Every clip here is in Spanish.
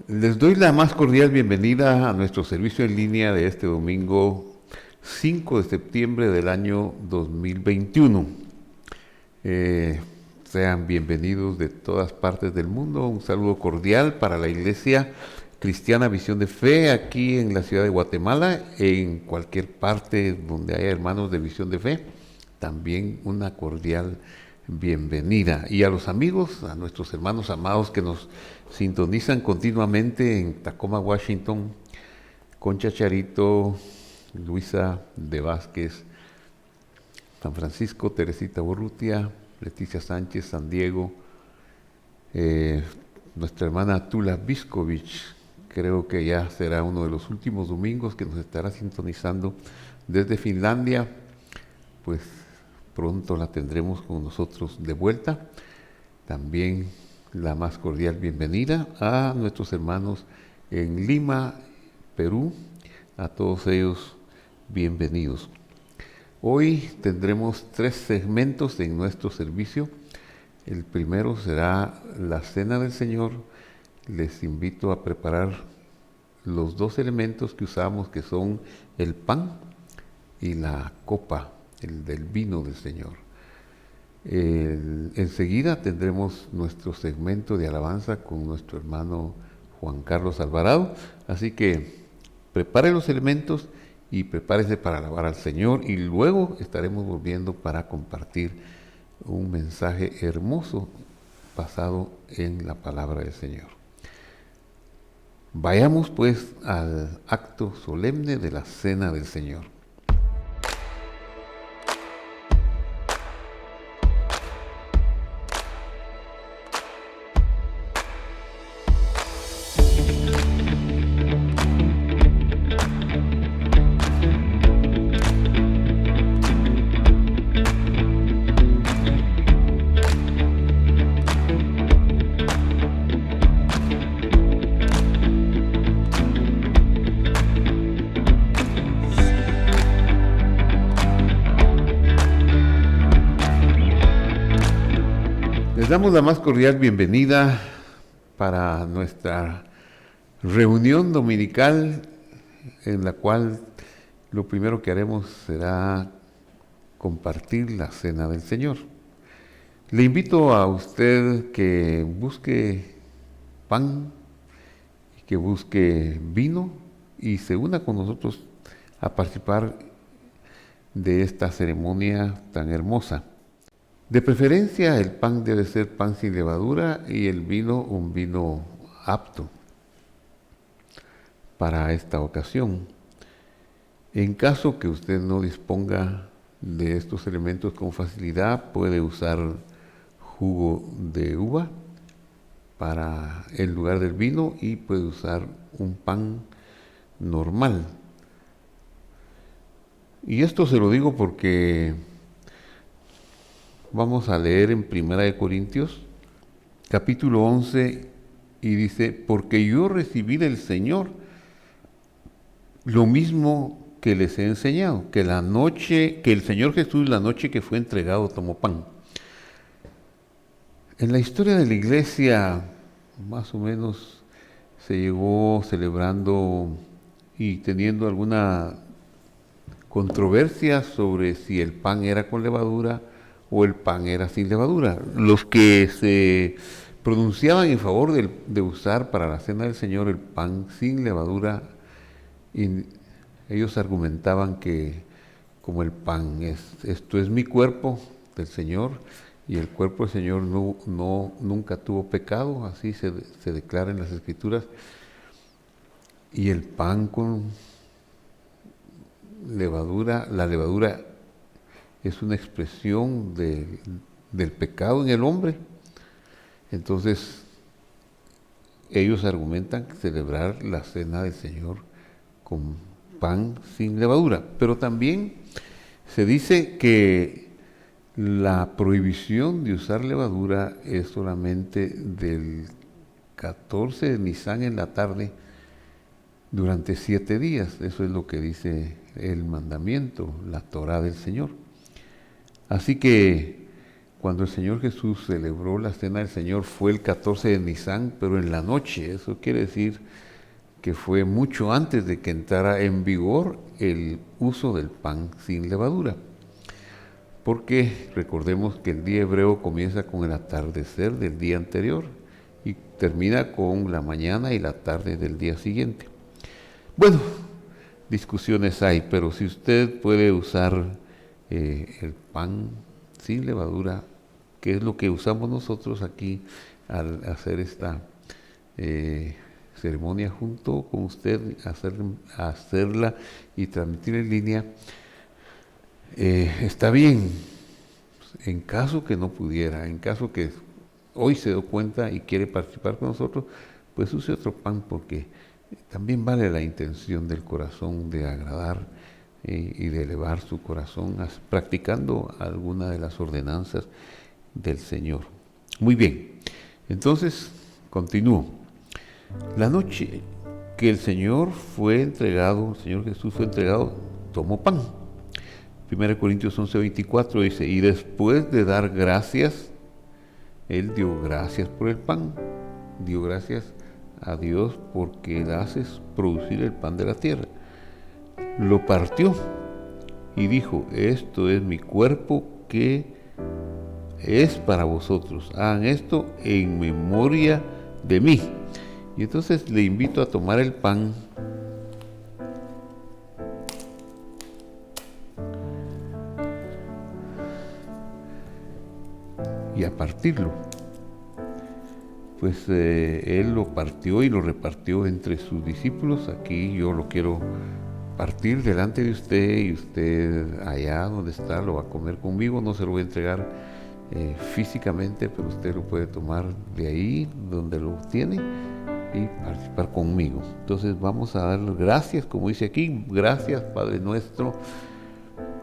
Les doy la más cordial bienvenida a nuestro servicio en línea de este domingo 5 de septiembre del año 2021. Sean bienvenidos de todas partes del mundo. Un saludo cordial para la Iglesia Cristiana Visión de Fe aquí en la ciudad de Guatemala, en cualquier parte donde haya hermanos de Visión de Fe. También una cordial bienvenida. Y a los amigos, a nuestros hermanos amados que nos sintonizan continuamente en Tacoma, Washington, Concha Charito, Luisa de Vázquez, San Francisco, Teresita Borrutia, Leticia Sánchez, San Diego, nuestra hermana Tula Viscovich, creo que ya será uno de los últimos domingos que nos estará sintonizando desde Finlandia, pues pronto la tendremos con nosotros de vuelta. También la más cordial bienvenida a nuestros hermanos en Lima, Perú, a todos ellos bienvenidos. Hoy tendremos 3 segmentos en nuestro servicio. El primero será la Cena del Señor. Les invito a preparar los 2 elementos que usamos, que son el pan y la copa, el del vino del Señor. Enseguida tendremos nuestro segmento de alabanza con nuestro hermano Juan Carlos Alvarado. Así que prepare los elementos y prepárese para alabar al Señor, y luego estaremos volviendo para compartir un mensaje hermoso basado en la palabra del Señor. Vayamos pues al acto solemne de la Cena del Señor. Les damos la más cordial bienvenida para nuestra reunión dominical, en la cual lo primero que haremos será compartir la Cena del Señor. Le invito a usted que busque pan, que busque vino y se una con nosotros a participar de esta ceremonia tan hermosa. De preferencia, el pan debe ser pan sin levadura y el vino un vino apto para esta ocasión. En caso que usted no disponga de estos elementos con facilidad, puede usar jugo de uva para el lugar del vino y puede usar un pan normal. Y esto se lo digo porque vamos a leer en 1 Corintios, capítulo 11, y dice: porque yo recibí del Señor lo mismo que les he enseñado, que el Señor Jesús, la noche que fue entregado, tomó pan. En la historia de la iglesia, más o menos, se llegó celebrando y teniendo alguna controversia sobre si el pan era con levadura o el pan era sin levadura. Los que se pronunciaban en favor de usar para la Cena del Señor el pan sin levadura, y ellos argumentaban que como el pan esto es mi cuerpo del Señor, y el cuerpo del Señor nunca tuvo pecado, así se declara en las Escrituras, y el pan con levadura, la levadura es una expresión del pecado en el hombre. Entonces, ellos argumentan celebrar la Cena del Señor con pan sin levadura. Pero también se dice que la prohibición de usar levadura es solamente del 14 de Nisan en la tarde durante 7 días. Eso es lo que dice el mandamiento, la Torá del Señor. Así que cuando el Señor Jesús celebró la cena del Señor fue el 14 de Nisan, pero en la noche. Eso quiere decir que fue mucho antes de que entrara en vigor el uso del pan sin levadura. Porque recordemos que el día hebreo comienza con el atardecer del día anterior y termina con la mañana y la tarde del día siguiente. Bueno, discusiones hay, pero si usted puede usar el pan sin levadura, que es lo que usamos nosotros aquí al hacer esta ceremonia junto con usted, hacerla y transmitir en línea, está bien. En caso que no pudiera, en caso que hoy se dio cuenta y quiere participar con nosotros, pues use otro pan, porque también vale la intención del corazón de agradar y de elevar su corazón practicando alguna de las ordenanzas del Señor. Muy bien, entonces continúo. La noche que el Señor fue entregado, el Señor Jesús fue entregado, tomó pan. 1 Corintios 11:24 dice, y después de dar gracias, Él dio gracias por el pan, dio gracias a Dios porque Él hace producir el pan de la tierra. Lo partió y dijo, esto es mi cuerpo que es para vosotros, hagan esto en memoria de mí. Y entonces le invito a tomar el pan y a partirlo. Pues Él lo partió y lo repartió entre sus discípulos. Aquí yo lo quiero partir delante de usted, y usted allá donde está lo va a comer conmigo. No se lo voy a entregar físicamente, pero usted lo puede tomar de ahí donde lo tiene y participar conmigo. Entonces vamos a dar gracias, como dice aquí, gracias Padre nuestro,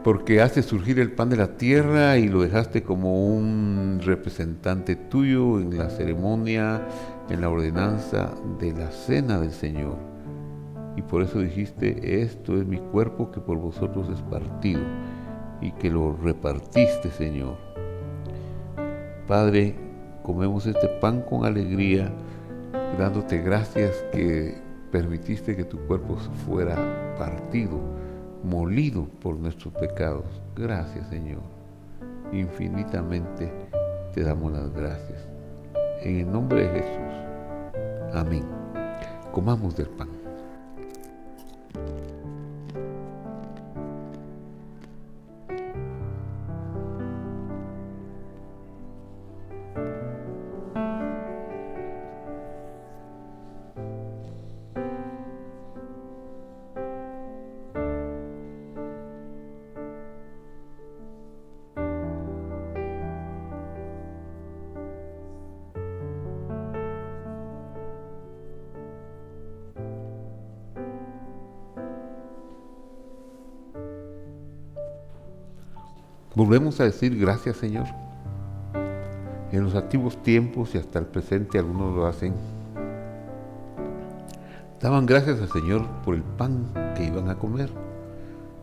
porque haces surgir el pan de la tierra y lo dejaste como un representante tuyo en la ceremonia, en la ordenanza de la cena del Señor. Y por eso dijiste, esto es mi cuerpo que por vosotros es partido, y que lo repartiste, Señor. Padre, comemos este pan con alegría, dándote gracias que permitiste que tu cuerpo fuera partido, molido por nuestros pecados. Gracias, Señor. Infinitamente te damos las gracias. En el nombre de Jesús. Amén. Comamos del pan. Volvemos a decir gracias, Señor. En los antiguos tiempos y hasta el presente algunos lo hacen. Daban gracias al Señor por el pan que iban a comer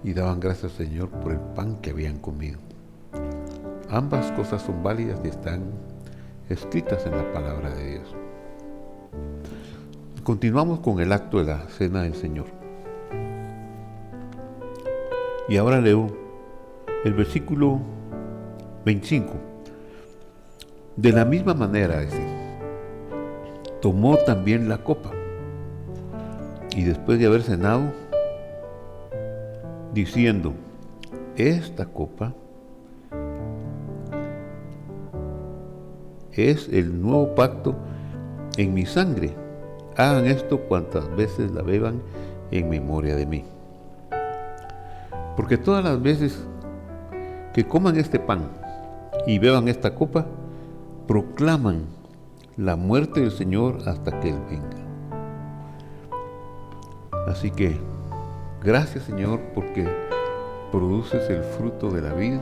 y daban gracias al Señor por el pan que habían comido. Ambas cosas son válidas y están escritas en la palabra de Dios. Continuamos con el acto de la cena del Señor. Y ahora leo el versículo 25. De la misma manera, tomó también la copa y después de haber cenado, diciendo, esta copa es el nuevo pacto en mi sangre. Hagan esto cuantas veces la beban en memoria de mí. Porque todas las veces que coman este pan y beban esta copa, proclaman la muerte del Señor hasta que Él venga. Así que, gracias, Señor, porque produces el fruto de la vida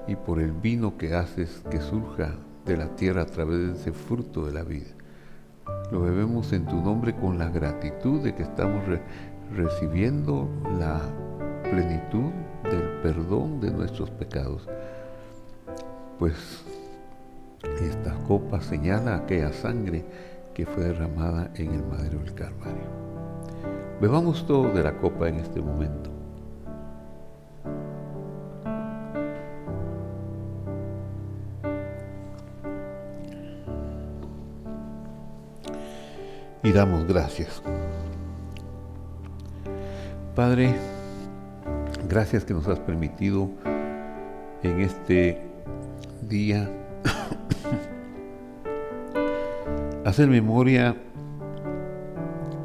y por el vino que haces que surja de la tierra a través de ese fruto de la vida. Lo bebemos en tu nombre con la gratitud de que estamos recibiendo la plenitud del perdón de nuestros pecados. pues esta copa señala aquella sangre que fue derramada en el madero del Calvario. Bebamos todo de la copa en este momento. Y damos gracias. Padre, gracias que nos has permitido en este día hacer memoria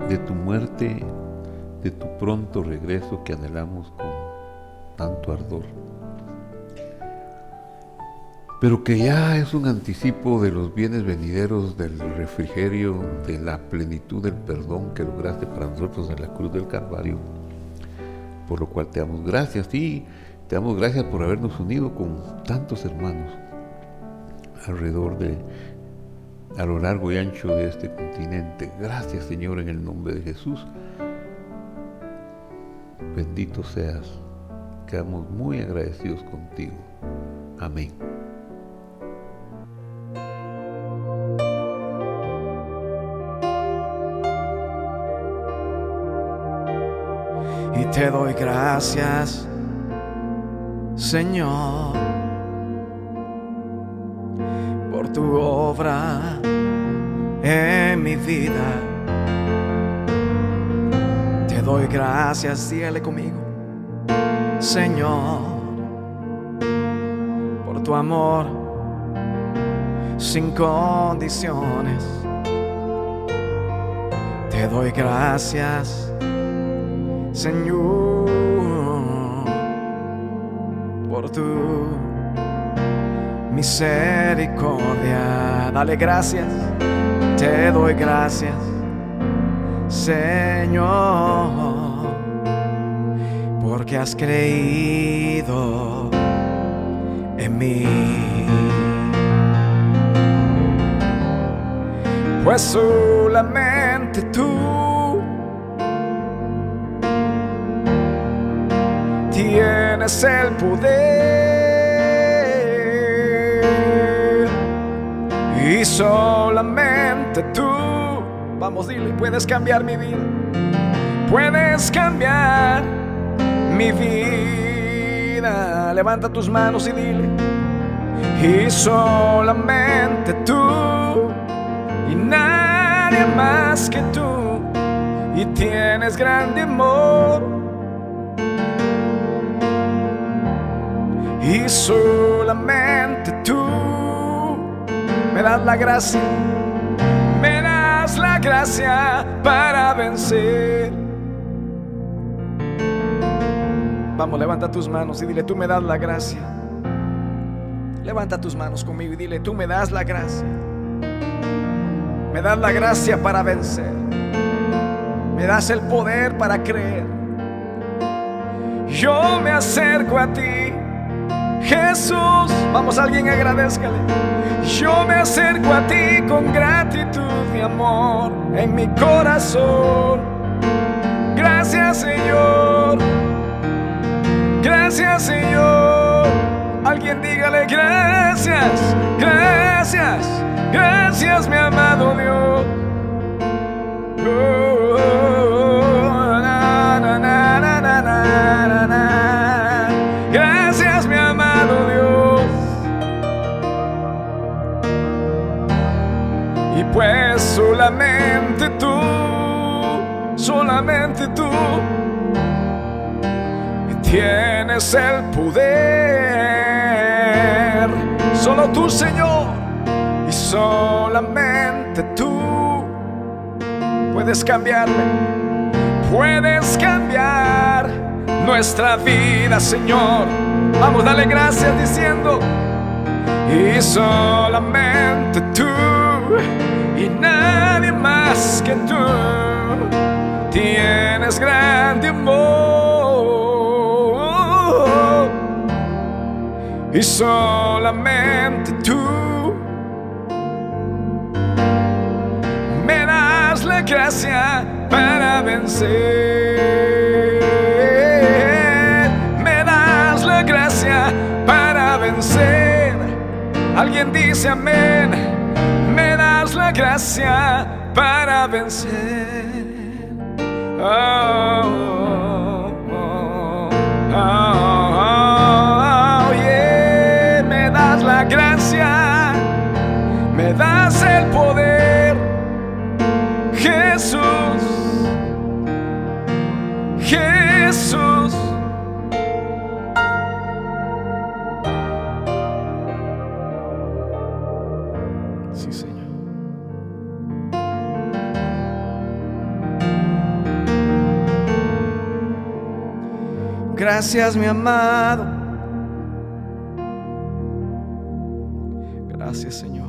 de tu muerte, de tu pronto regreso que anhelamos con tanto ardor, pero que ya es un anticipo de los bienes venideros, del refrigerio, de la plenitud del perdón que lograste para nosotros en la cruz del Calvario, por lo cual te damos gracias. Y te damos gracias por habernos unido con tantos hermanos a lo largo y ancho de este continente. Gracias, Señor, en el nombre de Jesús. Bendito seas. Quedamos muy agradecidos contigo. Amén. Y te doy gracias, Señor, por tu obra en mi vida. Te doy gracias, dígale conmigo, Señor, por tu amor sin condiciones. Te doy gracias, Señor, por tu misericordia. Dale gracias, te doy gracias, Señor, porque has creído en mí. Pues solamente tú tienes el poder, y solamente tú, vamos, dile, puedes cambiar mi vida, puedes cambiar mi vida. Levanta tus manos y dile, y solamente tú, y nadie más que tú, y tienes grande amor. Y solamente tú me das la gracia, me das la gracia para vencer. Vamos, levanta tus manos y dile, tú me das la gracia. Levanta tus manos conmigo y dile, tú me das la gracia. Me das la gracia para vencer. Me das el poder para creer. Yo me acerco a ti, Jesús. Vamos, alguien agradézcale. Yo me acerco a ti con gratitud y amor en mi corazón. Gracias, Señor. Gracias, Señor. Alguien dígale gracias, gracias, gracias, mi amado Dios. Gracias, mi amado Dios. Y pues solamente tú tienes el poder. Solo tú, Señor, y solamente tú puedes cambiarme, puedes cambiar nuestra vida, Señor. Vamos, dale gracias diciendo, y solamente tú, y nadie más que tú, tienes grande amor. Y solamente tú me das la gracia para vencer. Me das la gracia para vencer. Alguien dice amén. Me das la gracia para vencer. Oh, oh, oh, oh, yeah. Me das la gracia, me das el poder, Jesús, Jesús. Sí, Señor. Gracias, mi amado. Gracias, Señor.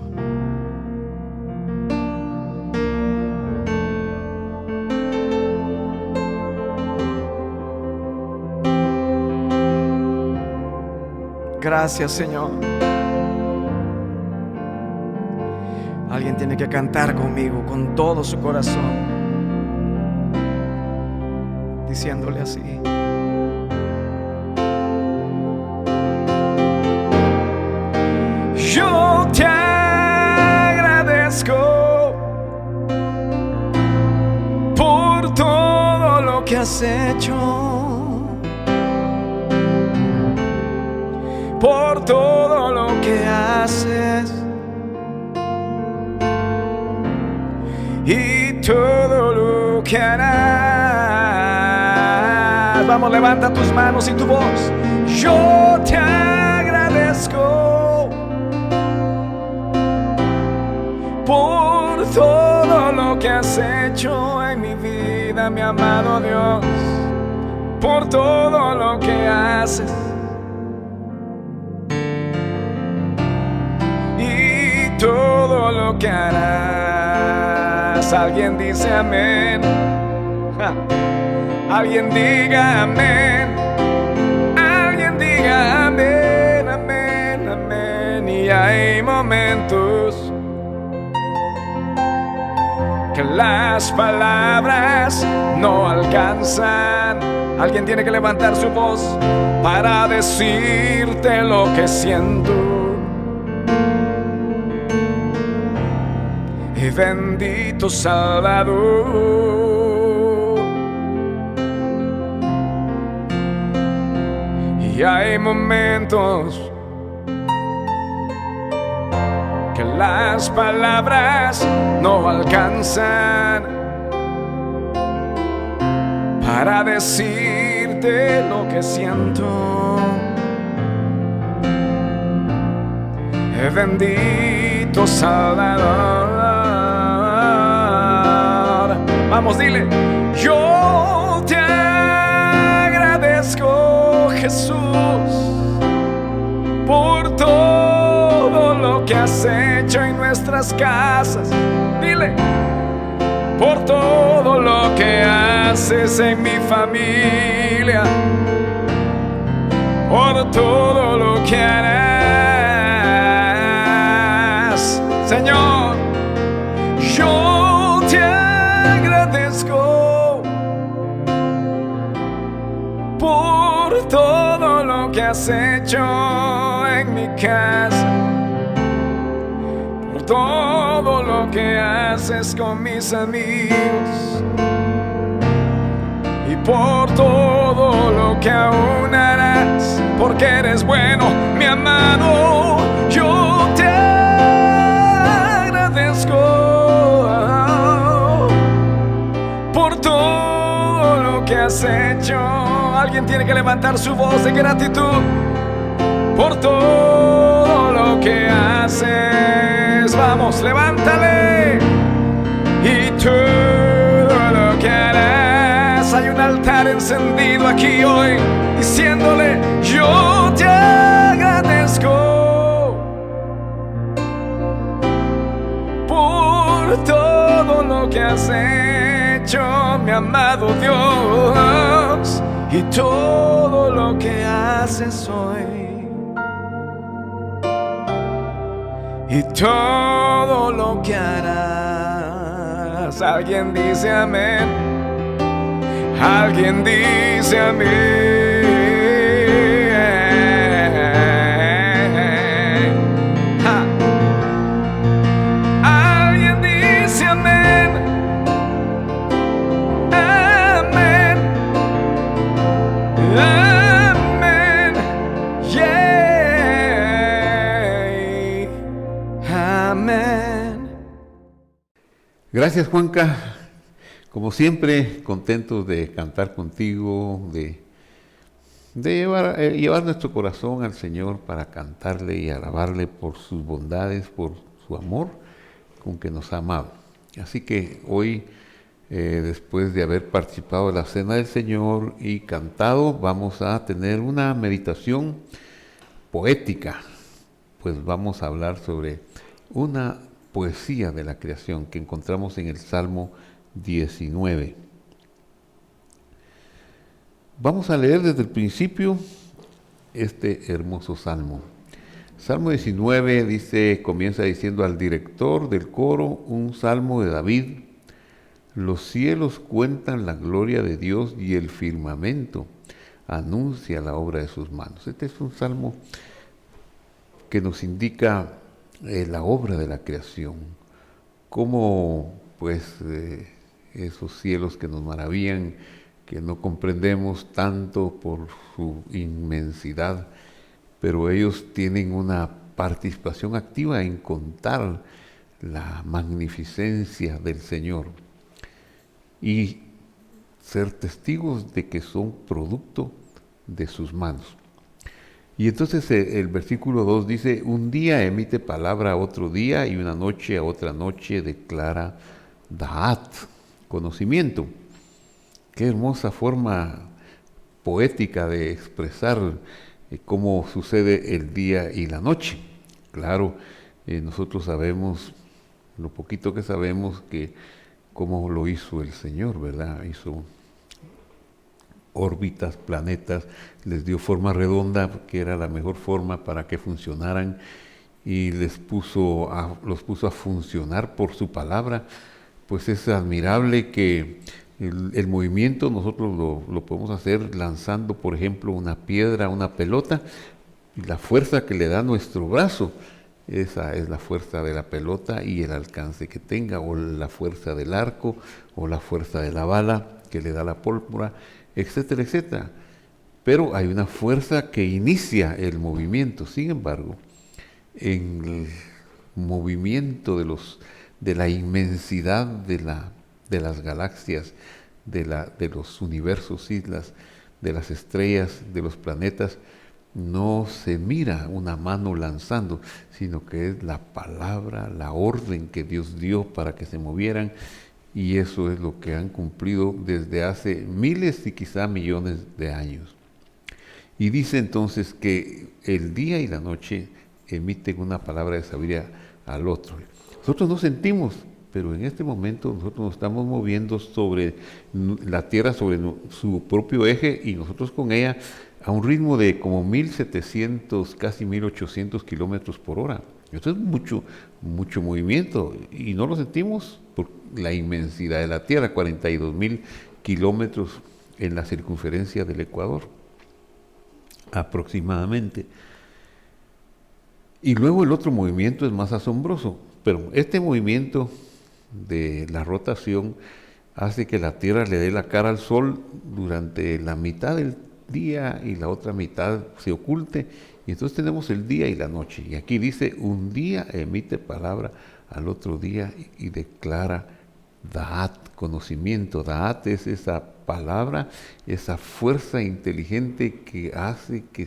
Gracias, Señor. Alguien tiene que cantar conmigo con todo su corazón, diciéndole así: yo te agradezco por todo lo que has hecho, por todo lo que haces y todo lo que harás. Vamos, levanta tus manos y tu voz. Yo te agradezco por todo lo que has hecho en mi vida, mi amado Dios, por todo lo que haces y todo lo que harás. Alguien dice amén. Alguien diga amén. Alguien diga amén, amén, amén. Y hay momentos que las palabras no alcanzan. Alguien tiene que levantar su voz para decirte lo que siento. Y bendito Salvador. Y hay momentos que las palabras no alcanzan para decirte lo que siento. Bendito Salvador. Vamos, dile: yo te agradezco, Jesús, por todo lo que has hecho en nuestras casas. Dile: por todo lo que haces en mi familia, por todo lo que harás, Señor. Yo te agradezco por todo lo que has hecho en mi casa, por todo lo que haces con mis amigos y por todo lo que aún harás, porque eres bueno, mi amado. Yo te agradezco por todo lo que has hecho. Alguien tiene que levantar su voz de gratitud por todo lo que haces. Vamos, levántale. Y todo lo que harás. Hay un altar encendido aquí hoy, diciéndole: yo te agradezco por todo lo que has hecho, mi amado Dios, y todo lo que haces hoy, y todo lo que harás. Alguien dice amén. Alguien dice amén. Gracias, Juanca. Como siempre, contentos de cantar contigo, de llevar nuestro corazón al Señor para cantarle y alabarle por sus bondades, por su amor con que nos ha amado. Así que hoy, después de haber participado de la Cena del Señor y cantado, vamos a tener una meditación poética. Pues vamos a hablar sobre una poesía de la creación que encontramos en el Salmo 19. Vamos a leer desde el principio este hermoso salmo. Salmo 19 comienza diciendo: al director del coro, un salmo de David. Los cielos cuentan la gloria de Dios y el firmamento anuncia la obra de sus manos. Este es un salmo que nos indica la obra de la creación, cómo pues esos cielos que nos maravillan, que no comprendemos tanto por su inmensidad, pero ellos tienen una participación activa en contar la magnificencia del Señor y ser testigos de que son producto de sus manos. Y entonces el versículo 2 dice: un día emite palabra a otro día y una noche a otra noche declara Da'at, conocimiento. Qué hermosa forma poética de expresar cómo sucede el día y la noche. Claro, nosotros sabemos, lo poquito que sabemos, que cómo lo hizo el Señor, ¿verdad? Hizo órbitas, planetas, les dio forma redonda, que era la mejor forma para que funcionaran, y los puso a funcionar por su palabra. Pues es admirable que el movimiento nosotros lo podemos hacer lanzando, por ejemplo, una piedra, una pelota, y la fuerza que le da nuestro brazo, esa es la fuerza de la pelota y el alcance que tenga, o la fuerza del arco, o la fuerza de la bala que le da la pólvora, etcétera, etcétera. Pero hay una fuerza que inicia el movimiento. Sin embargo, en el movimiento de la inmensidad de las galaxias, de los universos, islas, de las estrellas, de los planetas, no se mira una mano lanzando, sino que es la palabra, la orden que Dios dio para que se movieran, y eso es lo que han cumplido desde hace miles y quizá millones de años. Y dice entonces que el día y la noche emiten una palabra de sabiduría al otro. Nosotros no sentimos, pero en este momento nosotros nos estamos moviendo sobre la Tierra, sobre su propio eje, y nosotros con ella a un ritmo de como 1.700, casi 1.800 kilómetros por hora. Esto es mucho, mucho movimiento, y no lo sentimos por la inmensidad de la Tierra, 42.000 kilómetros en la circunferencia del Ecuador, aproximadamente. Y luego el otro movimiento es más asombroso, pero este movimiento de la rotación hace que la Tierra le dé la cara al Sol durante la mitad del día y la otra mitad se oculte, y entonces tenemos el día y la noche. Y aquí dice: un día emite palabra al otro día y declara Da'at, conocimiento. Da'at es esa palabra, esa fuerza inteligente que hace que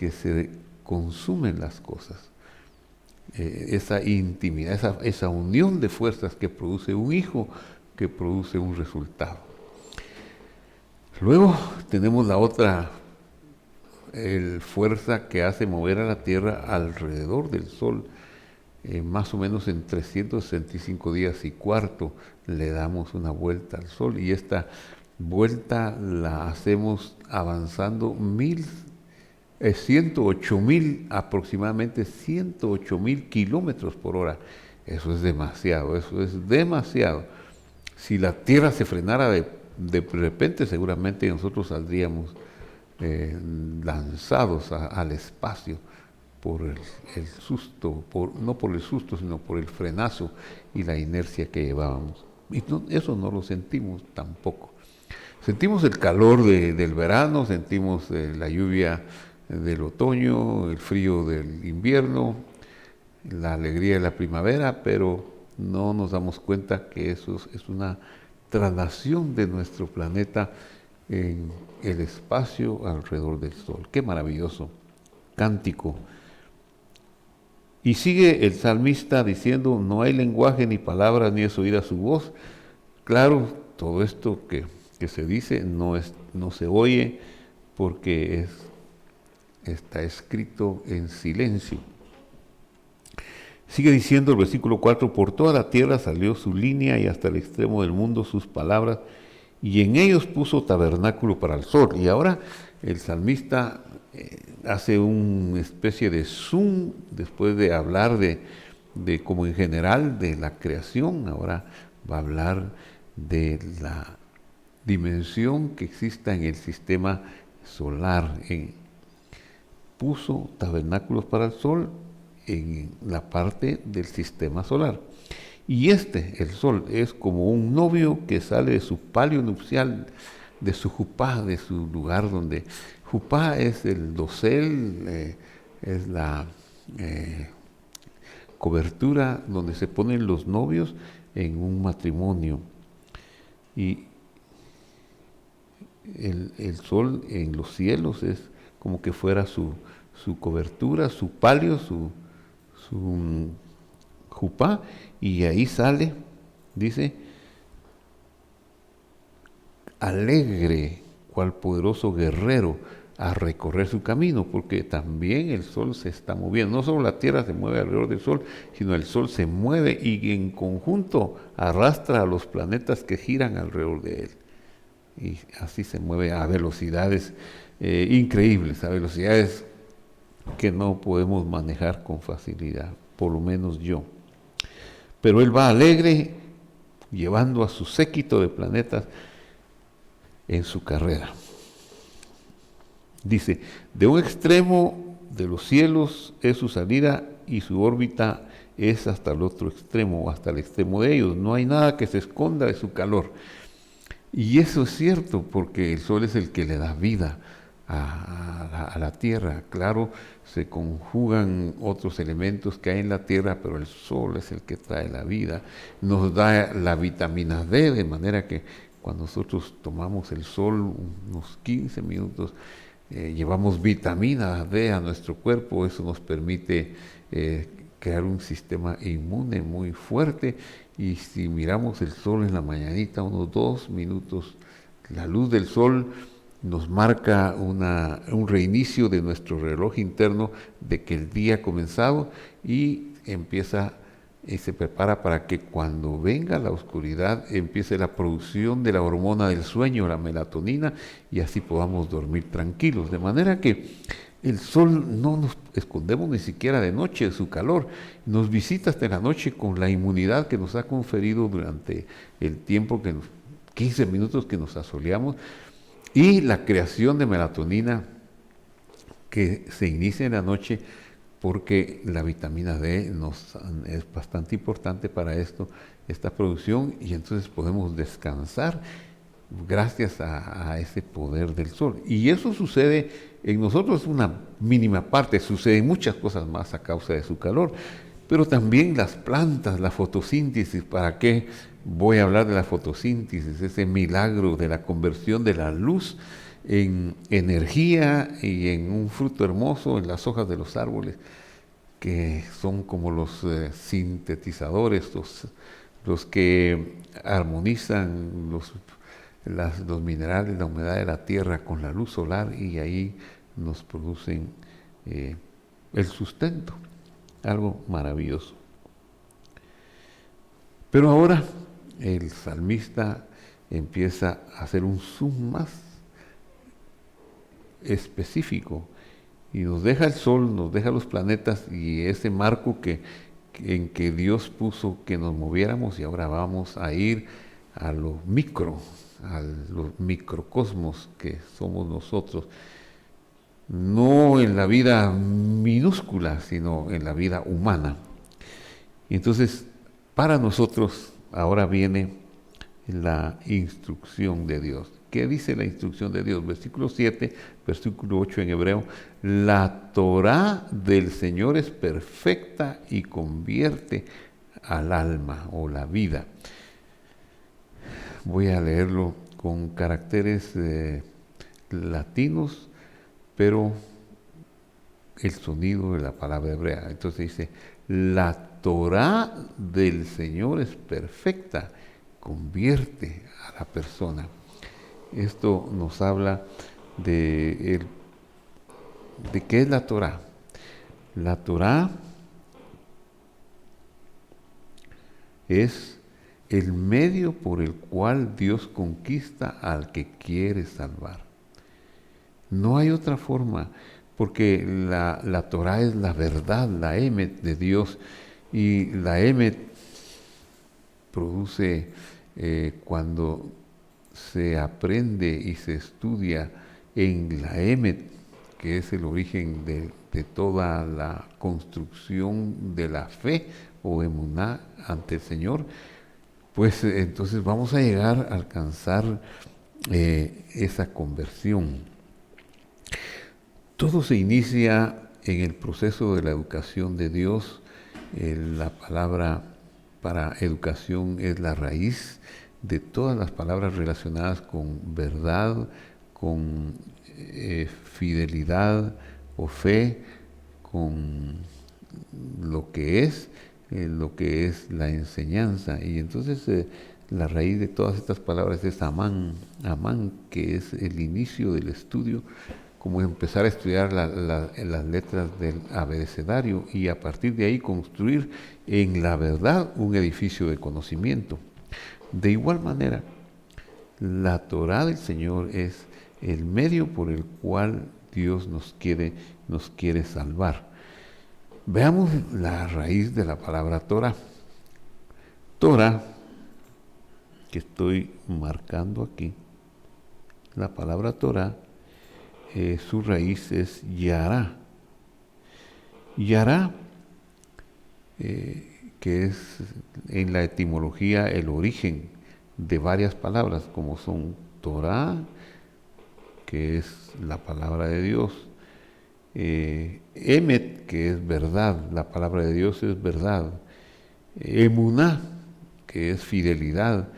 se consumen las cosas. Esa intimidad, esa unión de fuerzas que produce un hijo, que produce un resultado. Luego tenemos la otra fuerza que hace mover a la Tierra alrededor del Sol. Más o menos en 365 días y cuarto le damos una vuelta al Sol, y esta vuelta la hacemos avanzando 108.000, aproximadamente 108.000 kilómetros por hora. Eso es demasiado, eso es demasiado. Si la Tierra se frenara de repente, seguramente nosotros saldríamos lanzados al espacio por el susto, no por el susto, sino por el frenazo y la inercia que llevábamos. Y eso no lo sentimos tampoco. Sentimos el calor del verano, sentimos la lluvia del otoño, el frío del invierno, la alegría de la primavera, pero no nos damos cuenta que eso es una traslación de nuestro planeta en el espacio alrededor del Sol. ¡Qué maravilloso cántico! Y sigue el salmista diciendo, no hay lenguaje ni palabras ni es oída su voz. Claro, todo esto que se dice no se oye porque está escrito en silencio. Sigue diciendo el versículo 4, por toda la tierra salió su línea y hasta el extremo del mundo sus palabras, y en ellos puso tabernáculo para el sol. Y ahora el salmista hace una especie de zoom después de hablar de como en general de la creación. Ahora va a hablar de la dimensión que exista en el sistema solar. Puso tabernáculos para el sol en la parte del sistema solar. Y el sol, es como un novio que sale de su palio nupcial, de su jupá, de su lugar donde... Jupá es el dosel, es la cobertura donde se ponen los novios en un matrimonio. Y el sol en los cielos es como que fuera su cobertura, su palio, su jupá, y ahí sale, dice, alegre, cual poderoso guerrero, a recorrer su camino, porque también el sol se está moviendo. No solo la tierra se mueve alrededor del sol, sino el sol se mueve y en conjunto arrastra a los planetas que giran alrededor de él. Y así se mueve a velocidades increíbles, a velocidades que no podemos manejar con facilidad, por lo menos yo. Pero él va alegre, llevando a su séquito de planetas en su carrera. Dice, de un extremo de los cielos es su salida y su órbita es hasta el otro extremo, hasta el extremo de ellos. No hay nada que se esconda de su calor. Y eso es cierto, porque el sol es el que le da vida a la tierra. Claro, se conjugan otros elementos que hay en la tierra, pero el sol es el que trae la vida. Nos da la vitamina D, de manera que cuando nosotros tomamos el sol unos 15 minutos, llevamos vitamina D a nuestro cuerpo. Eso nos permite crear un sistema inmune muy fuerte. Y si miramos el sol en la mañanita, unos 2 minutos, la luz del sol nos marca un reinicio de nuestro reloj interno de que el día ha comenzado y empieza se prepara para que cuando venga la oscuridad empiece la producción de la hormona del sueño, la melatonina, y así podamos dormir tranquilos. De manera que el sol no nos escondemos ni siquiera de noche de su calor, nos visita hasta la noche con la inmunidad que nos ha conferido durante el tiempo 15 minutos que nos asoleamos, y la creación de melatonina que se inicia en la noche, porque la vitamina D es bastante importante para esta producción, y entonces podemos descansar gracias a ese poder del sol. Y eso sucede en nosotros, una mínima parte, suceden muchas cosas más a causa de su calor, pero también las plantas, la fotosíntesis. ¿Para qué voy a hablar de la fotosíntesis? Ese milagro de la conversión de la luz en energía y en un fruto hermoso en las hojas de los árboles, que son como los sintetizadores, los que armonizan los minerales, la humedad de la tierra con la luz solar, y ahí nos producen el sustento, algo maravilloso. Pero ahora el salmista empieza a hacer un zoom más específico y nos deja el sol, nos deja los planetas y ese marco en que Dios puso que nos moviéramos, y ahora vamos a ir a lo micro, a los microcosmos que somos nosotros, no en la vida minúscula, sino en la vida humana. Y entonces, para nosotros ahora viene la instrucción de Dios. ¿Qué dice la instrucción de Dios? Versículo 7, versículo 8 en hebreo. La Torá del Señor es perfecta y convierte al alma o la vida. Voy a leerlo con caracteres latinos, pero el sonido de la palabra hebrea. Entonces dice, la Torá del Señor es perfecta, convierte a la persona. Esto nos habla de qué es la Torá. La Torá es el medio por el cual Dios conquista al que quiere salvar. No hay otra forma, porque la Torá es la verdad, la Emet de Dios, y la Emet produce cuando se aprende y se estudia en la Emet, que es el origen de toda la construcción de la fe o emuná ante el Señor, pues entonces vamos a llegar a alcanzar esa conversión. Todo se inicia en el proceso de la educación de Dios. La palabra para educación es la raíz de todas las palabras relacionadas con verdad, con fidelidad o fe, con lo que es la enseñanza. Y entonces la raíz de todas estas palabras es amán, que es el inicio del estudio, como empezar a estudiar las letras del abecedario y a partir de ahí construir en la verdad un edificio de conocimiento. De igual manera, la Torá del Señor es el medio por el cual Dios nos quiere salvar. Veamos la raíz de la palabra Torá. Torá, que estoy marcando aquí, la palabra Torá, su raíz es yará. Yará, que es en la etimología el origen de varias palabras, como son Torá, que es la palabra de Dios, Emet, que es verdad, la palabra de Dios es verdad, Emuná, que es fidelidad,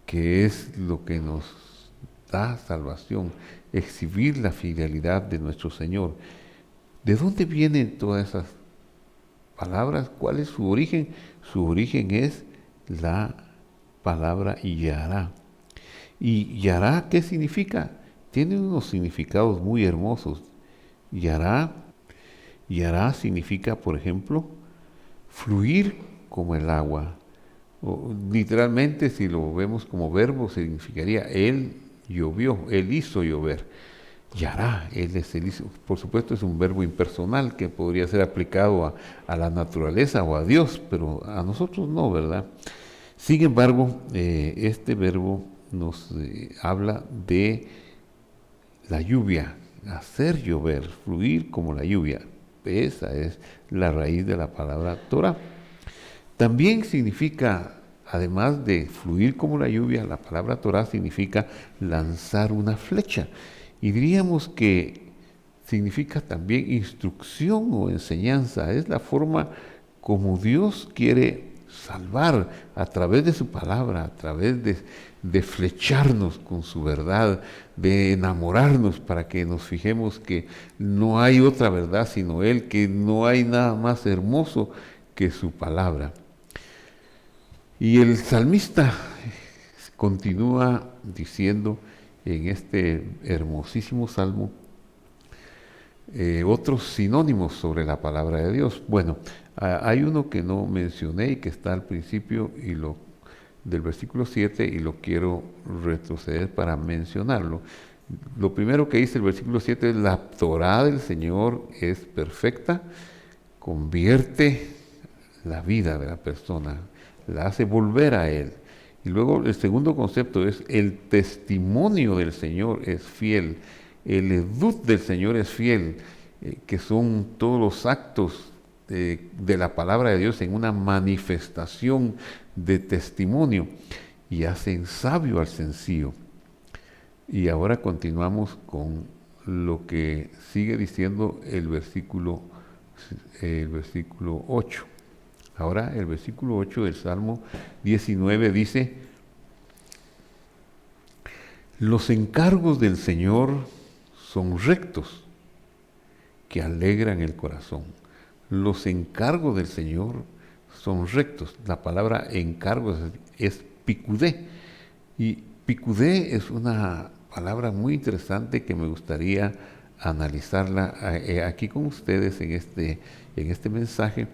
que es lo que nos da salvación, exhibir la fidelidad de nuestro Señor. ¿De dónde vienen todas esas palabras? ¿Cuál es su origen? Su origen es la palabra yará. ¿Y yará qué significa? Tiene unos significados muy hermosos. Yará significa, por ejemplo, fluir como el agua. O, literalmente, si lo vemos como verbo, significaría Él llovió, Él hizo llover. Yará, Él es el hizo. Por supuesto, es un verbo impersonal que podría ser aplicado a la naturaleza o a Dios, pero a nosotros no, ¿verdad? Sin embargo, este verbo nos habla de la lluvia, hacer llover, fluir como la lluvia. Esa es la raíz de la palabra Torah. También significa, además de fluir como la lluvia, la palabra Torah significa lanzar una flecha. Y diríamos que significa también instrucción o enseñanza. Es la forma como Dios quiere salvar a través de su palabra, a través de flecharnos con su verdad, de enamorarnos para que nos fijemos que no hay otra verdad sino Él, que no hay nada más hermoso que su palabra. Y el salmista continúa diciendo en este hermosísimo salmo otros sinónimos sobre la palabra de Dios. Bueno, hay uno que no mencioné y que está al principio del versículo 7 y lo quiero retroceder para mencionarlo. Lo primero que dice el versículo 7 es: la Torá del Señor es perfecta, convierte la vida de la persona, la hace volver a Él. Y luego el segundo concepto es: el testimonio del Señor es fiel, el edut del Señor es fiel, que son todos los actos de la palabra de Dios en una manifestación de testimonio, y hacen sabio al sencillo. Y ahora continuamos con lo que sigue diciendo el versículo 8. Ahora el versículo 8 del Salmo 19 dice: los encargos del Señor son rectos, que alegran el corazón. Los encargos del Señor son rectos. La palabra encargos es picudé. Y picudé es una palabra muy interesante que me gustaría analizarla aquí con ustedes en este mensaje.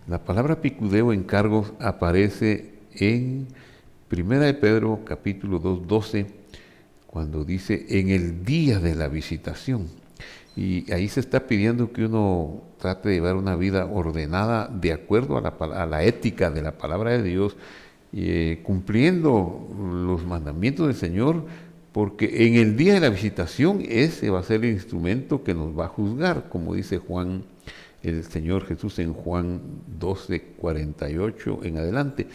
La palabra picudé o encargos aparece en 1 de Pedro capítulo 2, 12, cuando dice en el día de la visitación. Y ahí se está pidiendo que uno trate de llevar una vida ordenada de acuerdo a la ética de la palabra de Dios, cumpliendo los mandamientos del Señor, porque en el día de la visitación ese va a ser el instrumento que nos va a juzgar, como dice Juan, el Señor Jesús en Juan 12, 48 en adelante.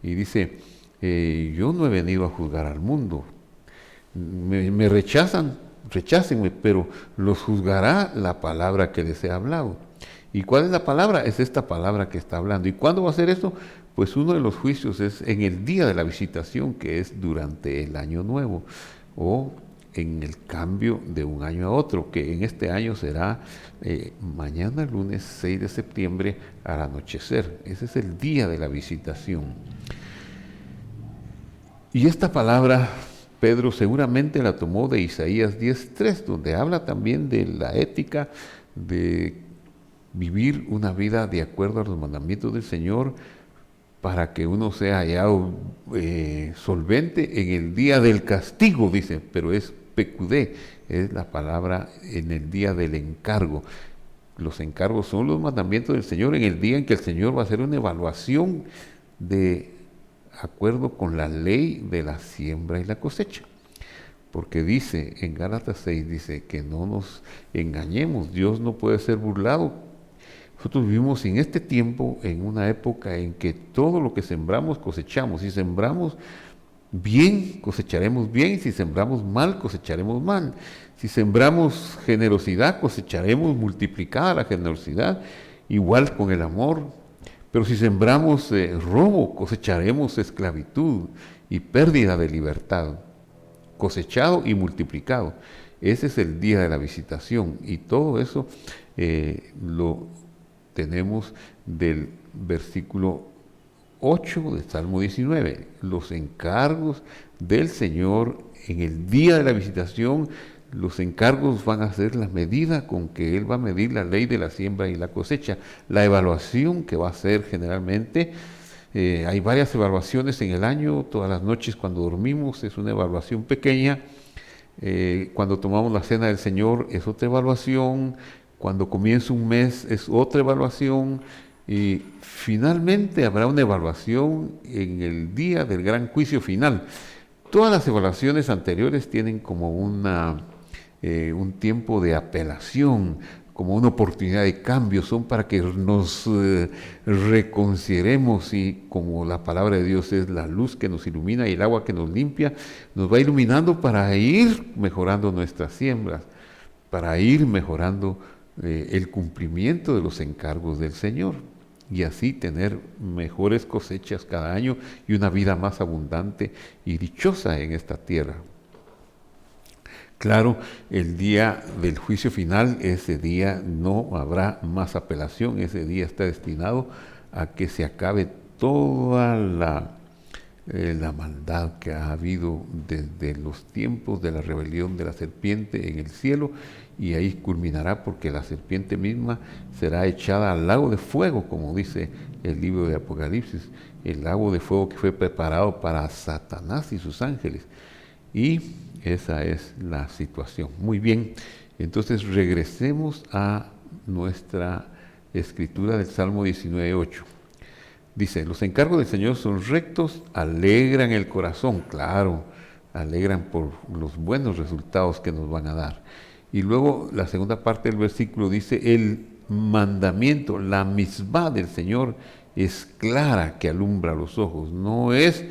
Y dice, yo no he venido a juzgar al mundo. Me rechácenme, pero los juzgará la palabra que les he hablado. ¿Y cuál es la palabra? Es esta palabra que está hablando. ¿Y cuándo va a ser esto? Pues uno de los juicios es en el día de la visitación, que es durante el año nuevo, o en el cambio de un año a otro, que en este año será mañana lunes 6 de septiembre al anochecer. Ese es el día de la visitación. Y esta palabra Pedro seguramente la tomó de Isaías 10:3, donde habla también de la ética de vivir una vida de acuerdo a los mandamientos del Señor, para que uno sea hallado solvente en el día del castigo, dice, pero es pecudé, es la palabra en el día del encargo. Los encargos son los mandamientos del Señor en el día en que el Señor va a hacer una evaluación de acuerdo con la ley de la siembra y la cosecha. Porque dice en Gálatas 6, dice que no nos engañemos, Dios no puede ser burlado. Nosotros vivimos en este tiempo, en una época en que todo lo que sembramos cosechamos. Si sembramos bien, cosecharemos bien. Si sembramos mal, cosecharemos mal. Si sembramos generosidad, cosecharemos multiplicada la generosidad, igual con el amor. Pero si sembramos robo, cosecharemos esclavitud y pérdida de libertad, cosechado y multiplicado. Ese es el día de la visitación, y todo eso lo tenemos del versículo 8 del Salmo 19. Los encargos del Señor en el día de la visitación, los encargos van a ser la medida con que Él va a medir la ley de la siembra y la cosecha. La evaluación que va a hacer generalmente, hay varias evaluaciones en el año, todas las noches cuando dormimos es una evaluación pequeña, cuando tomamos la cena del Señor es otra evaluación, cuando comienza un mes es otra evaluación, y finalmente habrá una evaluación en el día del gran juicio final. Todas las evaluaciones anteriores tienen como un tiempo de apelación, como una oportunidad de cambio, son para que nos reconsideremos, y como la palabra de Dios es la luz que nos ilumina y el agua que nos limpia, nos va iluminando para ir mejorando nuestras siembras, para ir mejorando el cumplimiento de los encargos del Señor, y así tener mejores cosechas cada año y una vida más abundante y dichosa en esta tierra. Claro, el día del juicio final, ese día no habrá más apelación, ese día está destinado a que se acabe toda la maldad que ha habido desde los tiempos de la rebelión de la serpiente en el cielo, y ahí culminará porque la serpiente misma será echada al lago de fuego, como dice el libro de Apocalipsis, el lago de fuego que fue preparado para Satanás y sus ángeles. Y esa es la situación. Muy bien, entonces regresemos a nuestra escritura del Salmo 19:8. Dice, los encargos del Señor son rectos, alegran el corazón. Claro, alegran por los buenos resultados que nos van a dar. Y luego la segunda parte del versículo dice, el mandamiento, la misbah del Señor es clara que alumbra los ojos. No es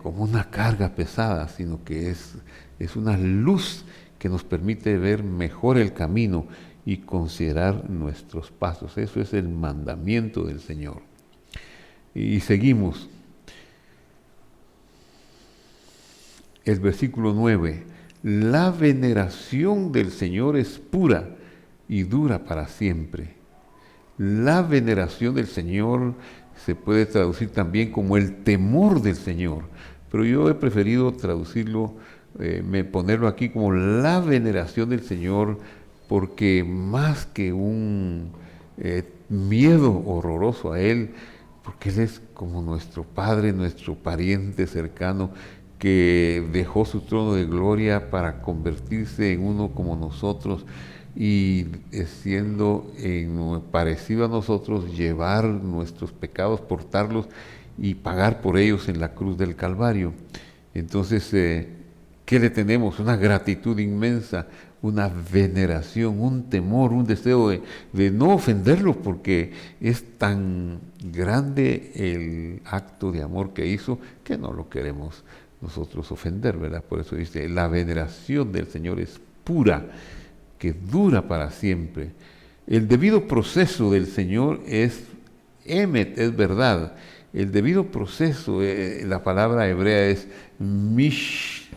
como una carga pesada, sino que es una luz que nos permite ver mejor el camino y considerar nuestros pasos. Eso es el mandamiento del Señor. Y seguimos. El versículo 9. La veneración del Señor es pura y dura para siempre. La veneración del Señor se puede traducir también como el temor del Señor, pero yo he preferido traducirlo, ponerlo aquí como la veneración del Señor, porque más que un miedo horroroso a Él, porque Él es como nuestro Padre, nuestro pariente cercano, que dejó su trono de gloria para convertirse en uno como nosotros y siendo parecido a nosotros, llevar nuestros pecados, portarlos y pagar por ellos en la cruz del Calvario. Entonces, ¿qué le tenemos? Una gratitud inmensa, una veneración, un temor, un deseo de no ofenderlo, porque es tan grande el acto de amor que hizo que no lo queremos nosotros ofender, ¿verdad? Por eso dice, la veneración del Señor es pura, que dura para siempre. El debido proceso del Señor es emet, es verdad. El debido proceso, la palabra hebrea es mishpete.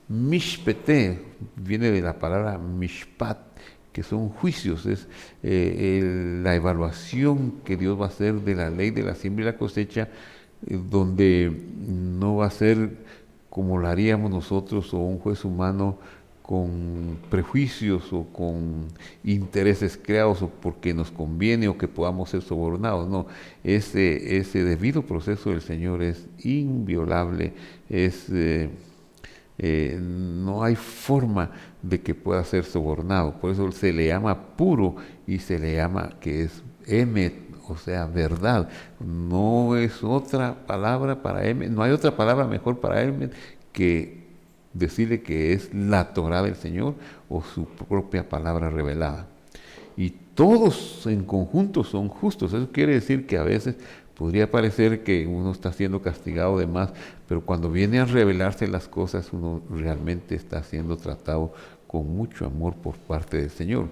Mishpete viene de la palabra mishpat, que son juicios, es la evaluación que Dios va a hacer de la ley de la siembra y la cosecha, donde no va a ser como lo haríamos nosotros o un juez humano con prejuicios o con intereses creados o porque nos conviene o que podamos ser sobornados. No, ese debido proceso del Señor es inviolable, no hay forma de que pueda ser sobornado. Por eso se le llama puro y se le llama que es emet, o sea, verdad. No es otra palabra para emet, no hay otra palabra mejor para emet que decirle que es la Torá del Señor o su propia palabra revelada. Y todos en conjunto son justos. Eso quiere decir que a veces podría parecer que uno está siendo castigado de más, pero cuando viene a revelarse las cosas, uno realmente está siendo tratado con mucho amor por parte del Señor.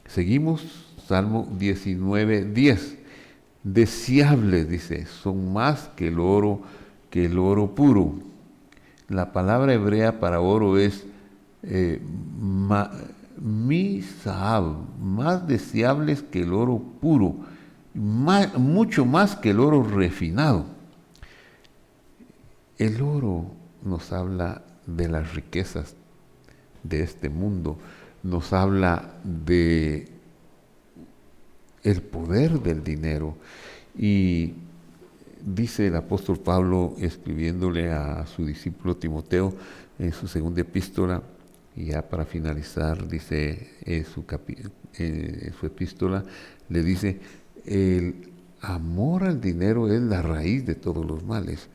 Seguimos, Salmo 19:10. Deseables, dice, son más que el oro puro. La palabra hebrea para oro es misahab, más deseables que el oro puro, mucho más que el oro refinado. El oro nos habla de las riquezas de este mundo, nos habla de el poder del dinero. Y dice el apóstol Pablo, escribiéndole a su discípulo Timoteo en su segunda epístola, y ya para finalizar, dice su epístola, le dice, el amor al dinero es la raíz de todos los males.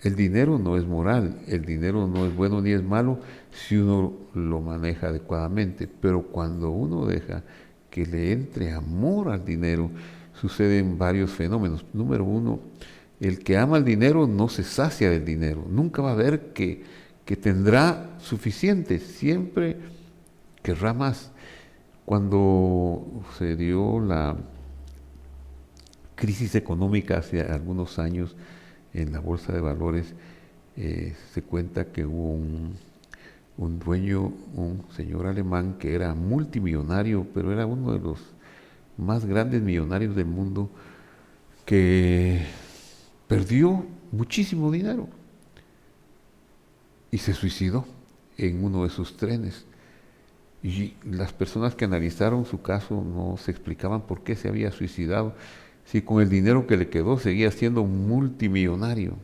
El dinero no es moral, el dinero no es bueno ni es malo si uno lo maneja adecuadamente, pero cuando uno deja que le entre amor al dinero, suceden varios fenómenos. Número uno, el que ama el dinero no se sacia del dinero, nunca va a ver que tendrá suficiente, siempre querrá más. Cuando se dio la crisis económica hace algunos años en la bolsa de valores, se cuenta que hubo un dueño, un señor alemán que era multimillonario, pero era uno de los más grandes millonarios del mundo, que perdió muchísimo dinero y se suicidó en uno de sus trenes. Y las personas que analizaron su caso no se explicaban por qué se había suicidado, si con el dinero que le quedó seguía siendo multimillonario.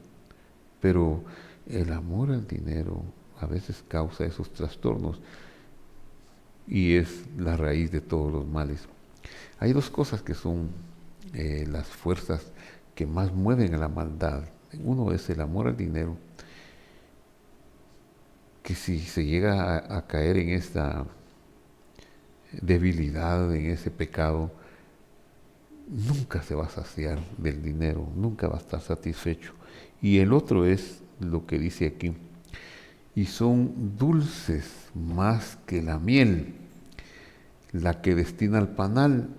Pero el amor al dinero a veces causa esos trastornos y es la raíz de todos los males. Hay dos cosas que son las fuerzas que más mueven a la maldad. Uno es el amor al dinero, que si se llega a caer en esta debilidad, en ese pecado, nunca se va a saciar del dinero, nunca va a estar satisfecho. Y el otro es lo que dice aquí, y son dulces más que la miel, la que destina al panal,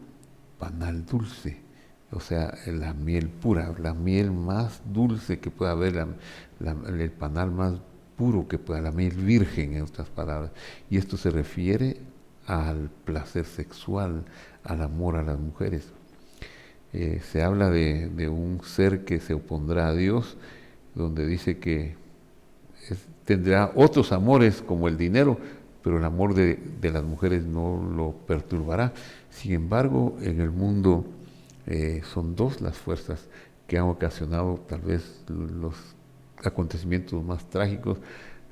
panal dulce. o sea, la miel pura, la miel más dulce que pueda haber, el panal más puro que pueda, la miel virgen en otras palabras. Y esto se refiere al placer sexual, al amor a las mujeres. Se habla de un ser que se opondrá a Dios, donde dice que tendrá otros amores como el dinero, pero el amor de las mujeres no lo perturbará. Sin embargo, en el mundo son dos las fuerzas que han ocasionado tal vez los acontecimientos más trágicos,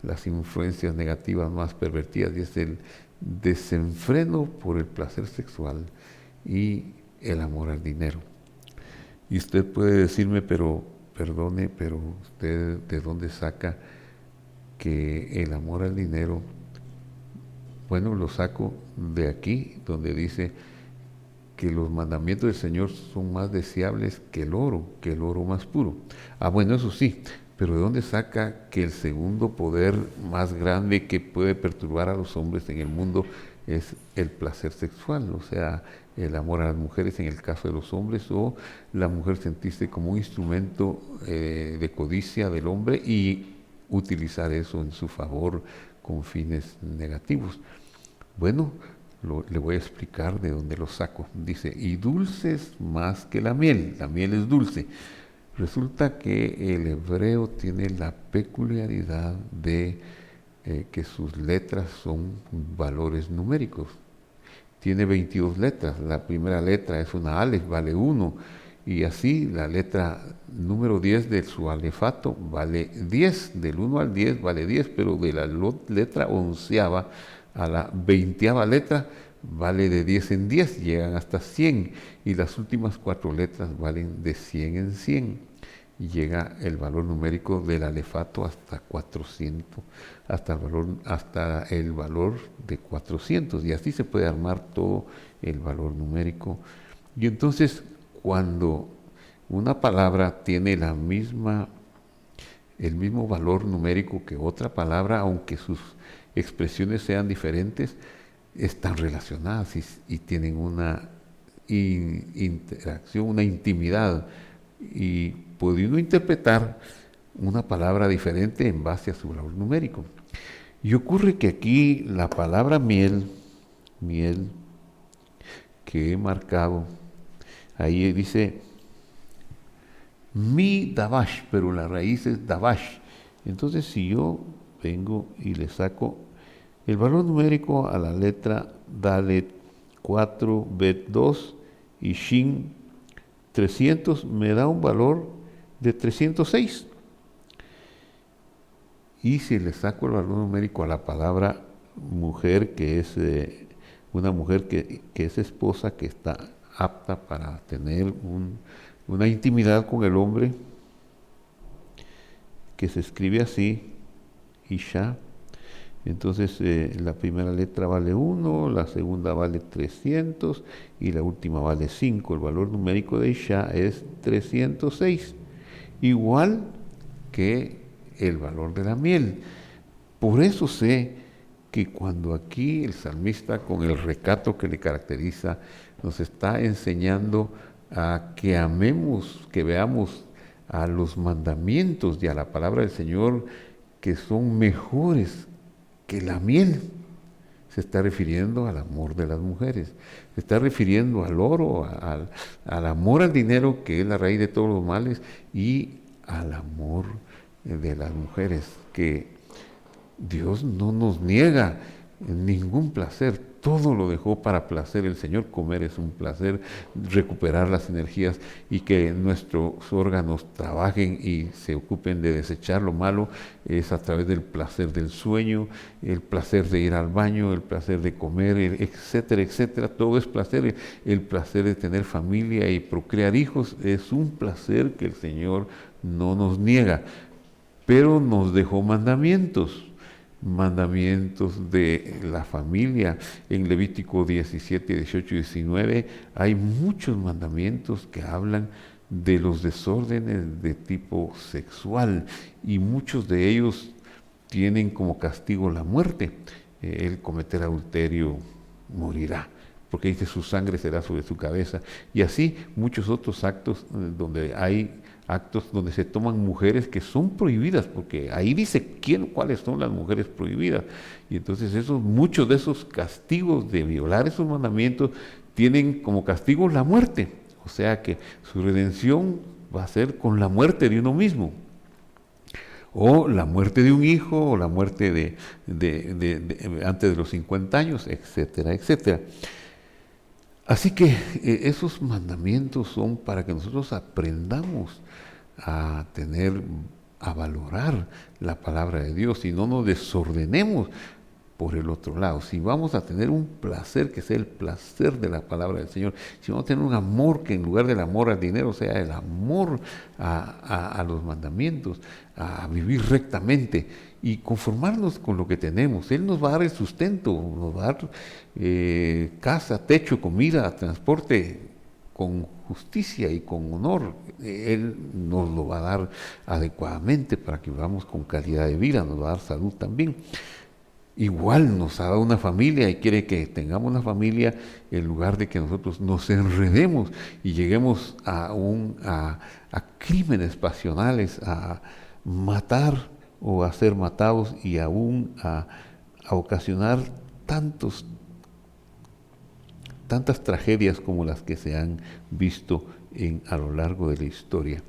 las influencias negativas más pervertidas, y es el desenfreno por el placer sexual y el amor al dinero. Y usted puede decirme, pero perdone, pero usted ¿de dónde saca que el amor al dinero? Bueno, lo saco de aquí, donde dice que los mandamientos del Señor son más deseables que el oro más puro. Ah, bueno, eso sí, pero ¿de dónde saca que el segundo poder más grande que puede perturbar a los hombres en el mundo es el placer sexual? O sea, el amor a las mujeres en el caso de los hombres, o la mujer sentirse como un instrumento de codicia del hombre y utilizar eso en su favor con fines negativos. Bueno, le voy a explicar de dónde lo saco. Dice, y dulces más que la miel es dulce. Resulta que el hebreo tiene la peculiaridad de que sus letras son valores numéricos. Tiene 22 letras. La primera letra es una alef, vale 1. Y así la letra número 10 de su alefato vale 10. Del 1 al 10 vale 10, pero de la letra onceava a la 20ª letra vale de 10 en 10, llegan hasta 100, y las últimas 4 letras valen de 100 en 100, y llega el valor numérico del alefato hasta 400, hasta el valor de 400, y así se puede armar todo el valor numérico. Y entonces, cuando una palabra tiene el mismo valor numérico que otra palabra, aunque sus expresiones sean diferentes, están relacionadas y tienen una interacción, una intimidad, y puede uno interpretar una palabra diferente en base a su valor numérico. Y ocurre que aquí la palabra miel que he marcado, ahí dice mi davash, pero la raíz es davash. Entonces, si yo vengo y le saco el valor numérico a la letra Dalet 4, Bet 2 y Shin 300, me da un valor de 306. Y si le saco el valor numérico a la palabra mujer, que es una mujer que es esposa, que está apta para tener una intimidad con el hombre, que se escribe así, Isha. Entonces la primera letra vale 1, la segunda vale 300 y la última vale 5. El valor numérico de Isha es 306, igual que el valor de la miel. Por eso sé que cuando aquí el salmista, con el recato que le caracteriza, nos está enseñando a que amemos, que veamos a los mandamientos y a la palabra del Señor, que son mejores que la miel, se está refiriendo al amor de las mujeres, se está refiriendo al oro, al amor al dinero, que es la raíz de todos los males, y al amor de las mujeres, que Dios no nos niega ningún placer, todo lo dejó para placer el Señor. Comer es un placer, recuperar las energías y que nuestros órganos trabajen y se ocupen de desechar lo malo es a través del placer del sueño, el placer de ir al baño, el placer de comer, etcétera, etcétera. Todo es placer. El placer de tener familia y procrear hijos es un placer que el Señor no nos niega, pero nos dejó mandamientos de la familia. En Levítico 17, 18 y 19 hay muchos mandamientos que hablan de los desórdenes de tipo sexual, y muchos de ellos tienen como castigo la muerte. El cometer adulterio morirá. porque dice su sangre será sobre su cabeza. Y así muchos otros actos donde hay actos donde se toman mujeres que son prohibidas, porque ahí dice cuáles son las mujeres prohibidas. Y entonces muchos de esos castigos de violar esos mandamientos tienen como castigo la muerte. O sea que su redención va a ser con la muerte de uno mismo, o la muerte de un hijo, o la muerte antes de los 50 años, etcétera, etcétera. Así que esos mandamientos son para que nosotros aprendamos a valorar la palabra de Dios y no nos desordenemos por el otro lado. Si vamos a tener un placer que sea el placer de la palabra del Señor, si vamos a tener un amor que en lugar del amor al dinero sea el amor a los mandamientos, a vivir rectamente y conformarnos con lo que tenemos. Él nos va a dar el sustento, nos va a dar casa, techo, comida, transporte con justicia y con honor. Él nos lo va a dar adecuadamente para que vivamos con calidad de vida, nos va a dar salud también. Igual nos ha dado una familia y quiere que tengamos una familia en lugar de que nosotros nos enredemos y lleguemos a crímenes pasionales, a matar o a ser matados y aún a ocasionar tantas tragedias como las que se han visto a lo largo de la historia.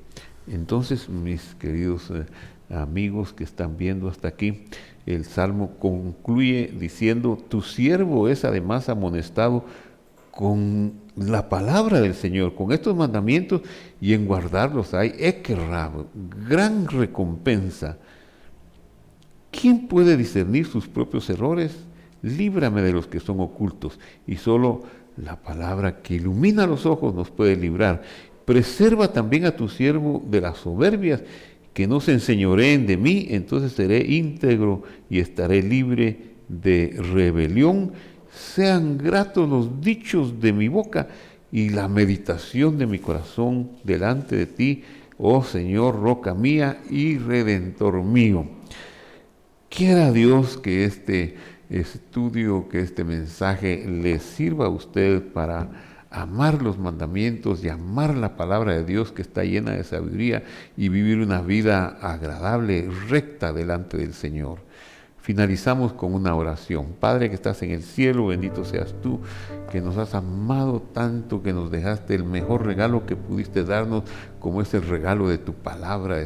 Entonces, mis queridos amigos que están viendo hasta aquí, el Salmo concluye diciendo: tu siervo es además amonestado con la palabra del Señor, con estos mandamientos, y en guardarlos hay ekerab, gran recompensa. ¿Quién puede discernir sus propios errores? Líbrame de los que son ocultos, y solo la palabra que ilumina los ojos nos puede librar. Preserva también a tu siervo de las soberbias, que no se enseñoreen de mí, entonces seré íntegro y estaré libre de rebelión. Sean gratos los dichos de mi boca y la meditación de mi corazón delante de ti, oh Señor, roca mía y redentor mío. Quiera Dios que este estudio, que este mensaje le sirva a usted para amar los mandamientos y amar la palabra de Dios, que está llena de sabiduría, y vivir una vida agradable, recta delante del Señor. Finalizamos con una oración. Padre que estás en el cielo, bendito seas tú, que nos has amado tanto, que nos dejaste el mejor regalo que pudiste darnos, como es el regalo de tu palabra,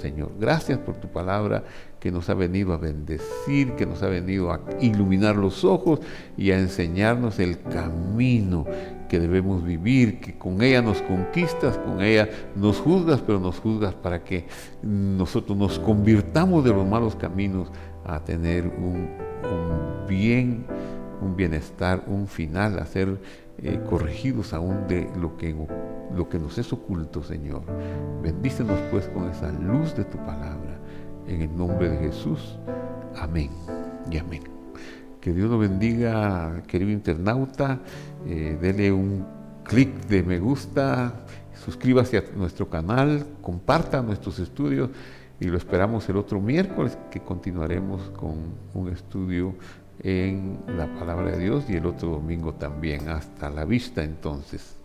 Señor. Gracias por tu palabra, que nos ha venido a bendecir, que nos ha venido a iluminar los ojos y a enseñarnos el camino que debemos vivir, que con ella nos conquistas, con ella nos juzgas, pero nos juzgas para que nosotros nos convirtamos de los malos caminos a tener un bienestar, un final, a ser corregidos aún de lo que nos es oculto, Señor. Bendícenos pues con esa luz de tu palabra, en el nombre de Jesús. Amén y amén. Que Dios lo bendiga, querido internauta. Dele un clic de me gusta, suscríbase a nuestro canal, comparta nuestros estudios y lo esperamos el otro miércoles, que continuaremos con un estudio en la palabra de Dios, y el otro domingo también. Hasta la vista entonces.